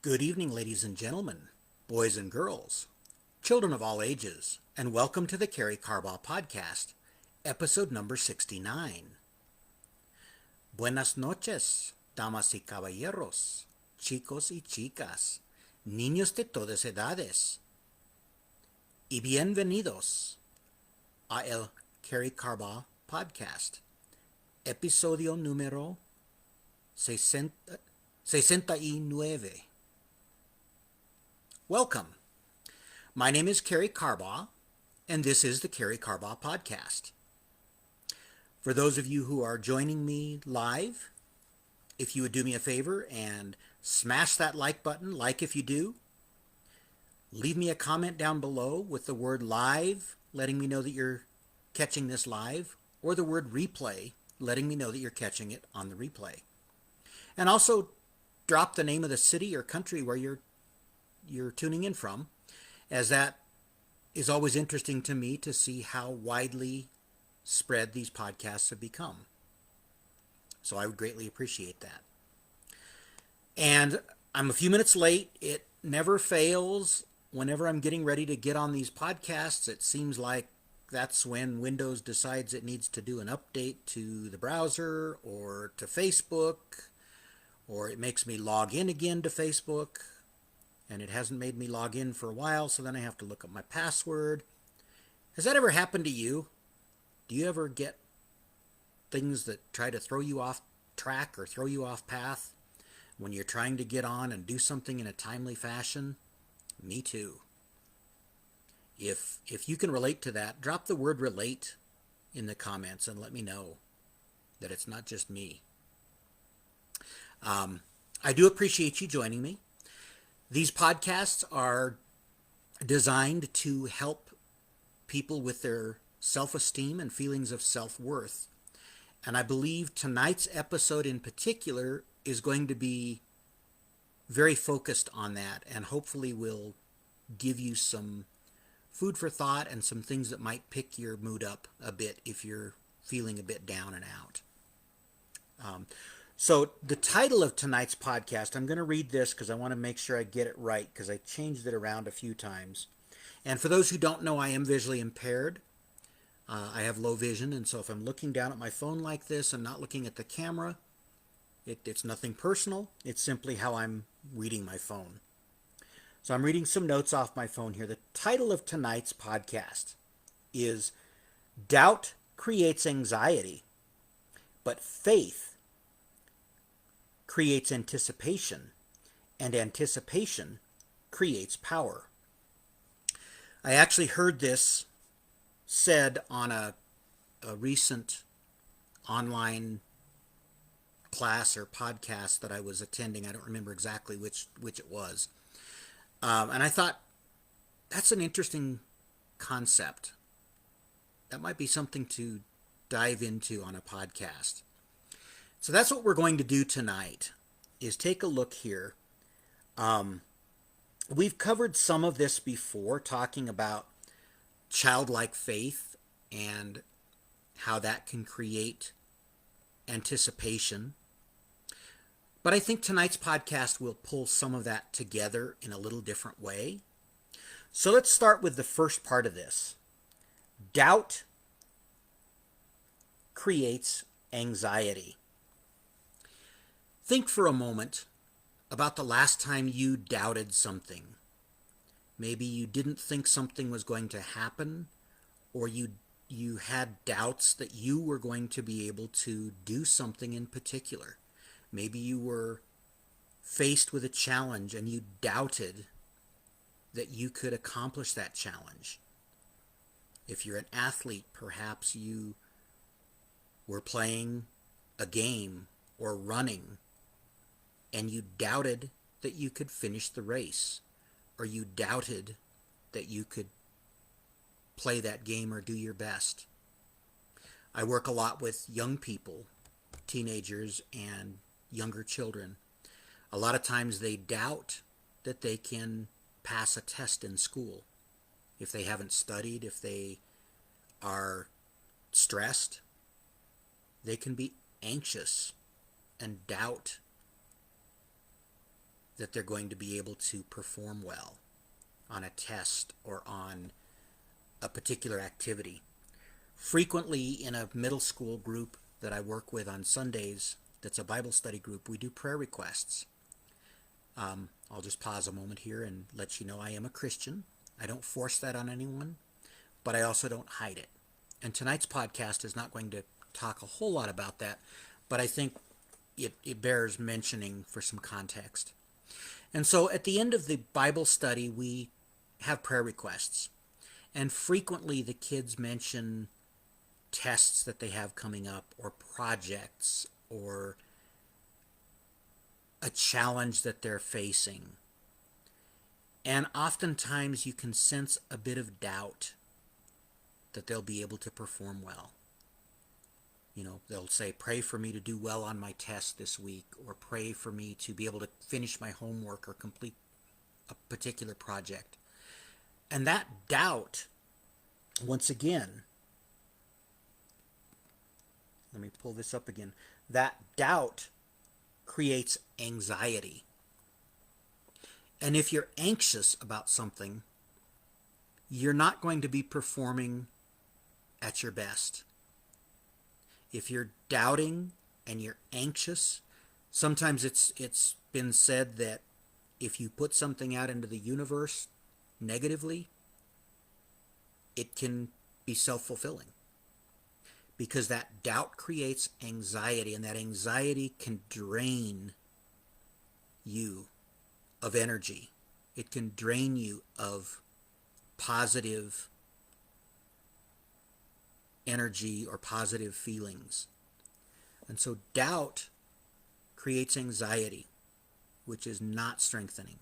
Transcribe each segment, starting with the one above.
Good evening, ladies and gentlemen, boys and girls, children of all ages, and welcome to the Carrie Carbaugh Podcast, episode number 69. Buenas noches, damas y caballeros, chicos y chicas, niños de todas edades, y bienvenidos a el Carrie Carbaugh Podcast, episodio número 69. Welcome. My name is Carrie Carbaugh, and this is the Carrie Carbaugh Podcast. For those of you who are joining me live, if you would do me a favor and smash that like button, like if you do, leave me a comment down below with the word live, letting me know that you're catching this live, or the word replay, letting me know that you're catching it on the replay. And also drop the name of the city or country where you're tuning in from, as that is always interesting to me to see how widely spread these podcasts have become. So I would greatly appreciate that. And I'm a few minutes late. It never fails. Whenever I'm getting ready to get on these podcasts, it seems like that's when Windows decides it needs to do an update to the browser or to Facebook, or it makes me log in again to Facebook. And it hasn't made me log in for a while, so then I have to look up my password. Has that ever happened to you? Do you ever get things that try to throw you off track or throw you off path when you're trying to get on and do something in a timely fashion? Me too. If you can relate to that, drop the word relate in the comments and let me know that it's not just me. I do appreciate you joining me. These podcasts are designed to help people with their self-esteem and feelings of self-worth. And I believe tonight's episode in particular is going to be very focused on that, and hopefully will give you some food for thought and some things that might pick your mood up a bit if you're feeling a bit down and out. So the title of tonight's podcast, I'm going to read this because I want to make sure I get it right because I changed it around a few times. And for those who don't know, I am visually impaired. I have low vision, and so if I'm looking down at my phone like this and not looking at the camera, it's nothing personal. It's simply how I'm reading my phone. So I'm reading some notes off my phone here. The title of tonight's podcast is Doubt Creates Anxiety, but Faith creates anticipation, and anticipation creates power. I actually heard this said on a recent online class or podcast that I was attending. I don't remember exactly which it was. And I thought, that's an interesting concept. That might be something to dive into on a podcast. So that's what we're going to do tonight, is take a look here. We've covered some of this before, talking about childlike faith and how that can create anticipation. But I think tonight's podcast will pull some of that together in a little different way. So let's start with the first part of this. Doubt creates anxiety. Think for a moment about the last time you doubted something. Maybe you didn't think something was going to happen, or you had doubts that you were going to be able to do something in particular. Maybe you were faced with a challenge and you doubted that you could accomplish that challenge. If you're an athlete, perhaps you were playing a game or running, and you doubted that you could finish the race, or you doubted that you could play that game or do your best. I work a lot with young people, teenagers and younger children. A lot of times they doubt that they can pass a test in school. If they haven't studied, if they are stressed, they can be anxious and doubt that they're going to be able to perform well on a test or on a particular activity. Frequently in a middle school group that I work with on Sundays, that's a Bible study group, we do prayer requests. I'll just pause a moment here and let you know I am a Christian. I don't force that on anyone, but I also don't hide it. And tonight's podcast is not going to talk a whole lot about that, but I think it bears mentioning for some context. And so at the end of the Bible study, we have prayer requests. And frequently the kids mention tests that they have coming up, or projects, or a challenge that they're facing. And oftentimes you can sense a bit of doubt that they'll be able to perform well. You know, they'll say, pray for me to do well on my test this week, or pray for me to be able to finish my homework or complete a particular project. And that doubt, once again, let me pull this up again, that doubt creates anxiety. And if you're anxious about something, you're not going to be performing at your best. If you're doubting and you're anxious, sometimes it's been said that if you put something out into the universe negatively, it can be self-fulfilling, because that doubt creates anxiety, and that anxiety can drain you of energy. It can drain you of positive energy or positive feelings. And so doubt creates anxiety, which is not strengthening.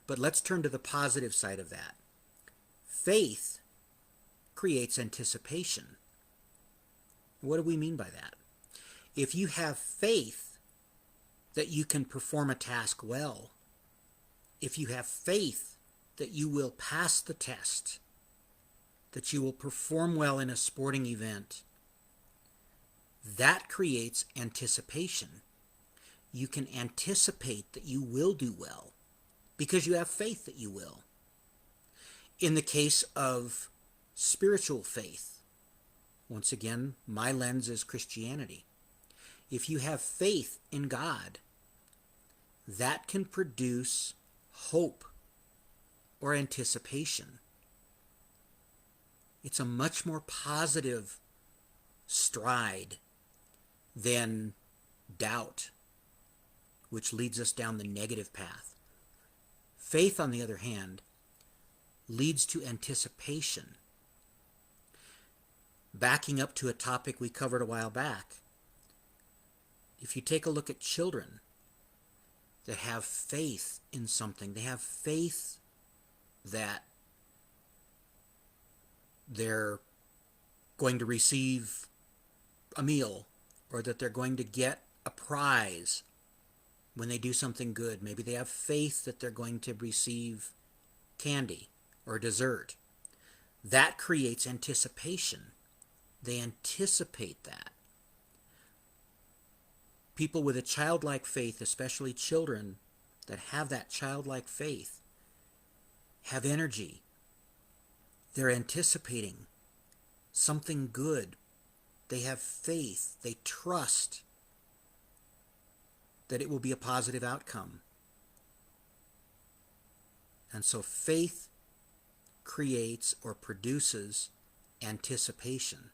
But let's turn to the positive side of that. Faith creates anticipation. What do we mean by that? If you have faith that you can perform a task well, if you have faith that you will pass the test, that you will perform well in a sporting event, that creates anticipation. You can anticipate that you will do well because you have faith that you will. In the case of spiritual faith, once again, my lens is Christianity. If you have faith in God, that can produce hope or anticipation. It's a much more positive stride than doubt, which leads us down the negative path. Faith, on the other hand, leads to anticipation. Backing up to a topic we covered a while back, if you take a look at children that have faith in something, they have faith that they're going to receive a meal, or that they're going to get a prize when they do something good. Maybe they have faith that they're going to receive candy or dessert. That creates anticipation. They anticipate that. People with a childlike faith, especially children that have that childlike faith, have energy. They're anticipating something good. They have faith. They trust that it will be a positive outcome. And so faith creates or produces anticipation.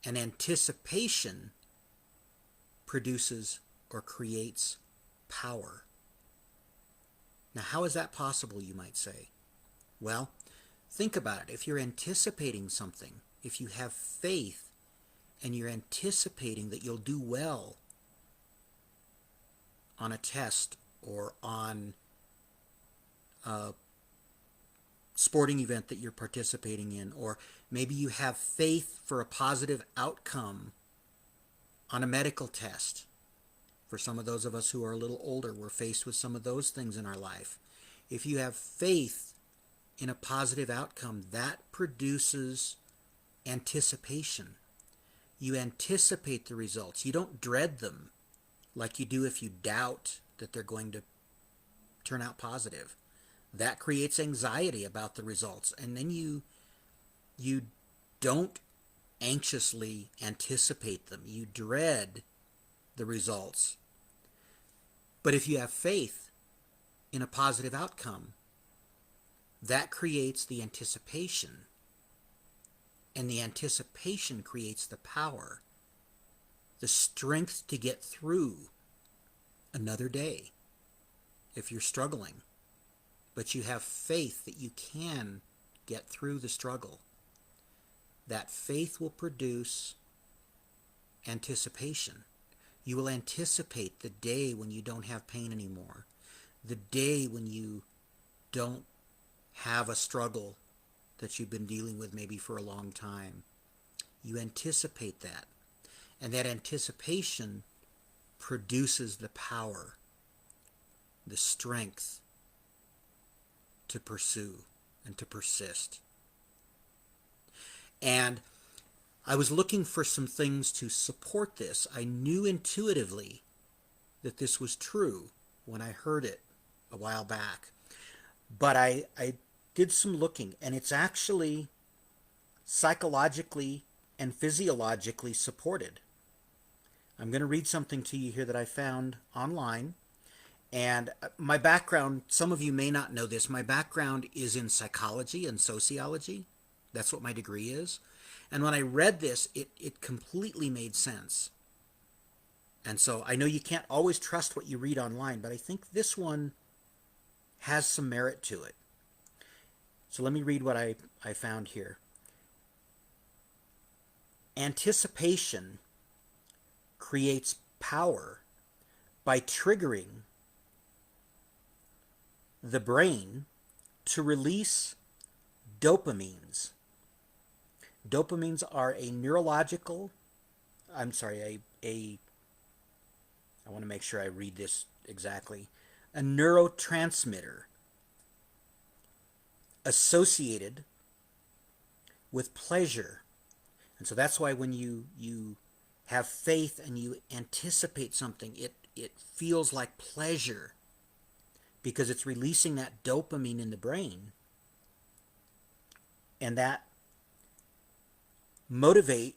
And anticipation produces or creates power. Now, how is that possible, you might say? Well, think about it. If you're anticipating something, if you have faith and you're anticipating that you'll do well on a test or on a sporting event that you're participating in, or maybe you have faith for a positive outcome on a medical test. For some of those of us who are a little older, we're faced with some of those things in our life. If you have faith in a positive outcome, that produces anticipation. You anticipate the results. You don't dread them like you do if you doubt that they're going to turn out positive. That creates anxiety about the results. And then you don't anxiously anticipate them. You dread the results. But if you have faith in a positive outcome, that creates the anticipation. And the anticipation creates the power, the strength to get through another day if you're struggling. But you have faith that you can get through the struggle. That faith will produce anticipation. You will anticipate the day when you don't have pain anymore, the day when you don't have a struggle that you've been dealing with maybe for a long time. You anticipate that. And that anticipation produces the power, the strength to pursue and to persist. And I was looking for some things to support this. I knew intuitively that this was true when I heard it a while back. But I did some looking, and it's actually psychologically and physiologically supported. I'm going to read something to you here that I found online. And my background, some of you may not know this, my background is in psychology and sociology. That's what my degree is. And when I read this, it completely made sense. And so I know you can't always trust what you read online, but I think this one has some merit to it. So let me read what I found here. Anticipation creates power by triggering the brain to release dopamines. Dopamines are a neurological, I want to make sure I read this exactly, a neurotransmitter associated with pleasure. And so that's why when you have faith and you anticipate something, it feels like pleasure, because it's releasing that dopamine in the brain. And that motivation,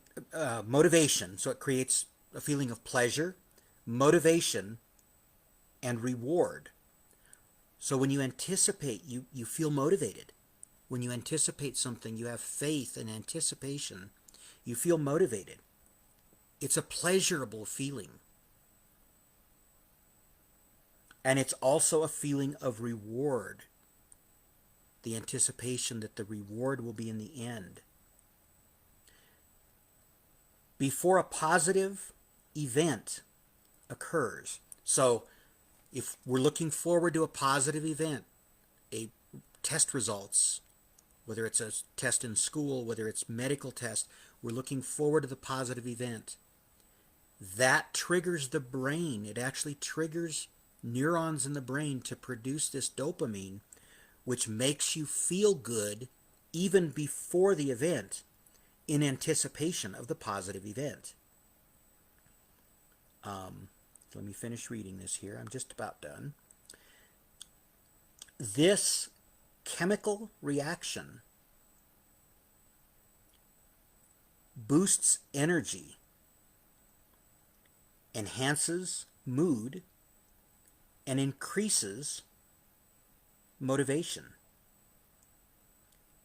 so it creates a feeling of pleasure, motivation, and reward. So when you anticipate, you feel motivated. When you anticipate something, you have faith and anticipation, you feel motivated. It's a pleasurable feeling. And it's also a feeling of reward. The anticipation that the reward will be in the end. Before a positive event occurs. So if we're looking forward to a positive event, a test results, whether it's a test in school, whether it's medical test, we're looking forward to the positive event. That triggers the brain. It actually triggers neurons in the brain to produce this dopamine, which makes you feel good even before the event, in anticipation of the positive event. Let me finish reading this here. I'm just about done. This chemical reaction boosts energy, enhances mood, and increases motivation,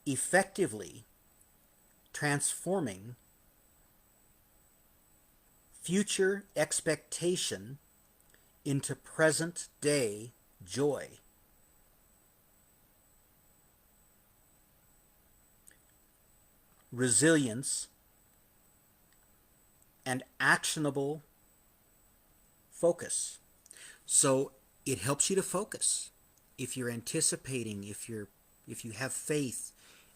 effectively transforming future expectation into present day joy. Resilience and actionable focus. So it helps you to focus. If you're anticipating, if you have faith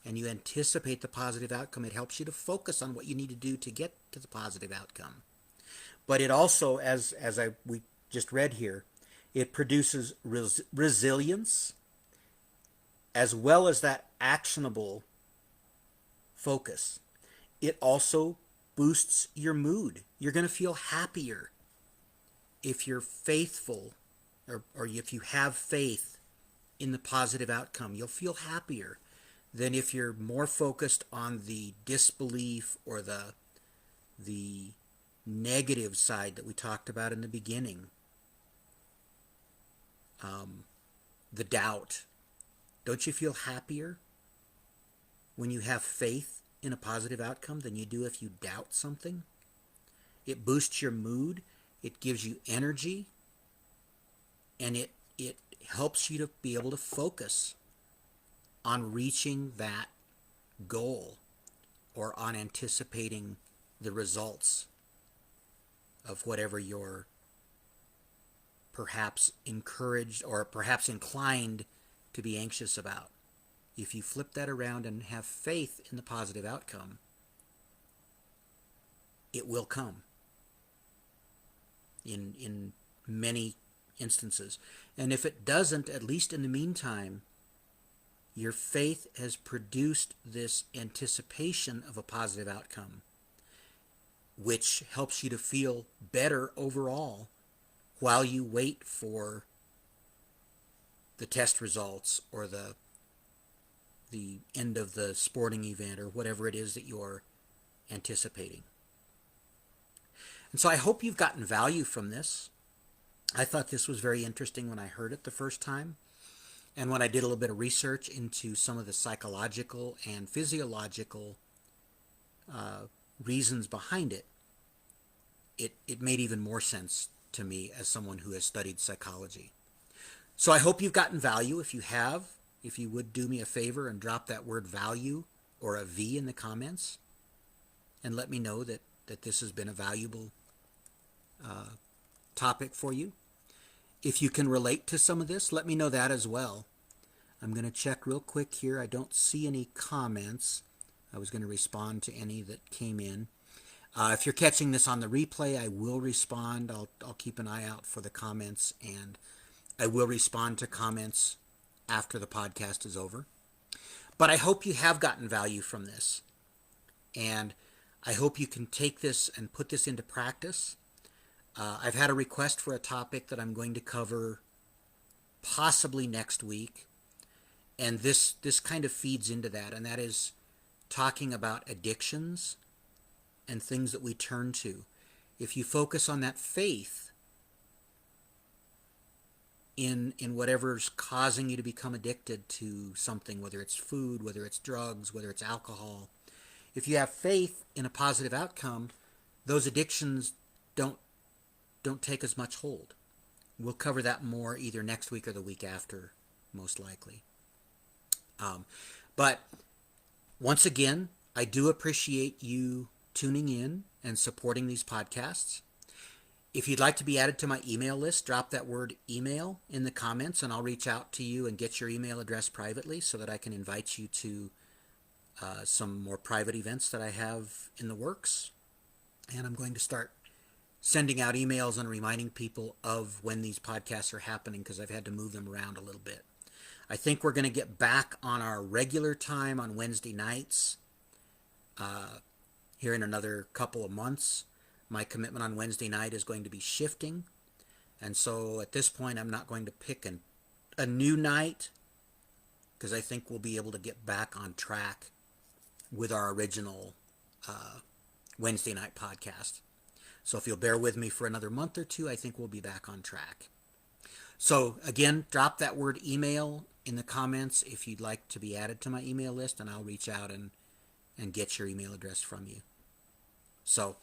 and you anticipate the positive outcome, it helps you to focus on what you need to do to get to the positive outcome. But it also, as we just read here, it produces resilience as well as that actionable focus. It also boosts your mood. You're going to feel happier if you're faithful or if you have faith in the positive outcome, you'll feel happier than if you're more focused on the disbelief or the negative side that we talked about in the beginning. The doubt. Don't you feel happier when you have faith in a positive outcome than you do if you doubt something? It boosts your mood, it gives you energy, and it helps you to be able to focus on reaching that goal or on anticipating the results of whatever you're perhaps encouraged or perhaps inclined to be anxious about. If you flip that around and have faith in the positive outcome, it will come in many instances. And if it doesn't, at least in the meantime, your faith has produced this anticipation of a positive outcome, which helps you to feel better overall while you wait for the test results or the end of the sporting event or whatever it is that you're anticipating. And so I hope you've gotten value from this. I thought this was very interesting when I heard it the first time. And when I did a little bit of research into some of the psychological and physiological reasons behind it, it made even more sense to me as someone who has studied psychology. So I hope you've gotten value. If you have, if you would do me a favor and drop that word value or a V in the comments and let me know that this has been a valuable topic for you. If you can relate to some of this, let me know that as well. I'm going to check real quick here. I don't see any comments. I was going to respond to any that came in. If you're catching this on the replay, I will respond. I'll keep an eye out for the comments, and I will respond to comments after the podcast is over. But I hope you have gotten value from this, and I hope you can take this and put this into practice. I've had a request for a topic that I'm going to cover possibly next week, and this kind of feeds into that, and that is talking about addictions and things that we turn to. If you focus on that faith in whatever's causing you to become addicted to something, whether it's food, whether it's drugs, whether it's alcohol, if you have faith in a positive outcome, those addictions don't take as much hold. We'll cover that more either next week or the week after, most likely. But once again, I do appreciate you tuning in and supporting these podcasts. If you'd like to be added to my email list, drop that word email in the comments and I'll reach out to you and get your email address privately so that I can invite you to some more private events that I have in the works. And I'm going to start sending out emails and reminding people of when these podcasts are happening because I've had to move them around a little bit. I think we're going to get back on our regular time on Wednesday nights here in another couple of months. My commitment on Wednesday night is going to be shifting. And so at this point, I'm not going to pick a new night because I think we'll be able to get back on track with our original Wednesday night podcast. So if you'll bear with me for another month or two, I think we'll be back on track. So again, drop that word email in the comments if you'd like to be added to my email list, and I'll reach out and get your email address from you. So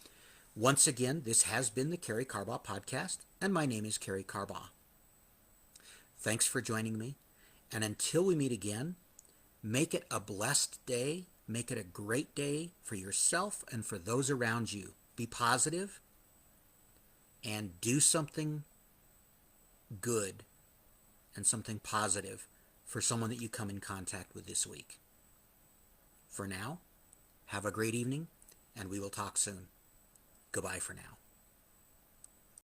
once again, this has been the Cary Carbaugh Podcast, and my name is Cary Carbaugh. Thanks for joining me, and until we meet again, make it a blessed day, make it a great day for yourself and for those around you. Be positive and do something good and something positive for someone that you come in contact with this week. For now, have a great evening, and we will talk soon. Goodbye for now.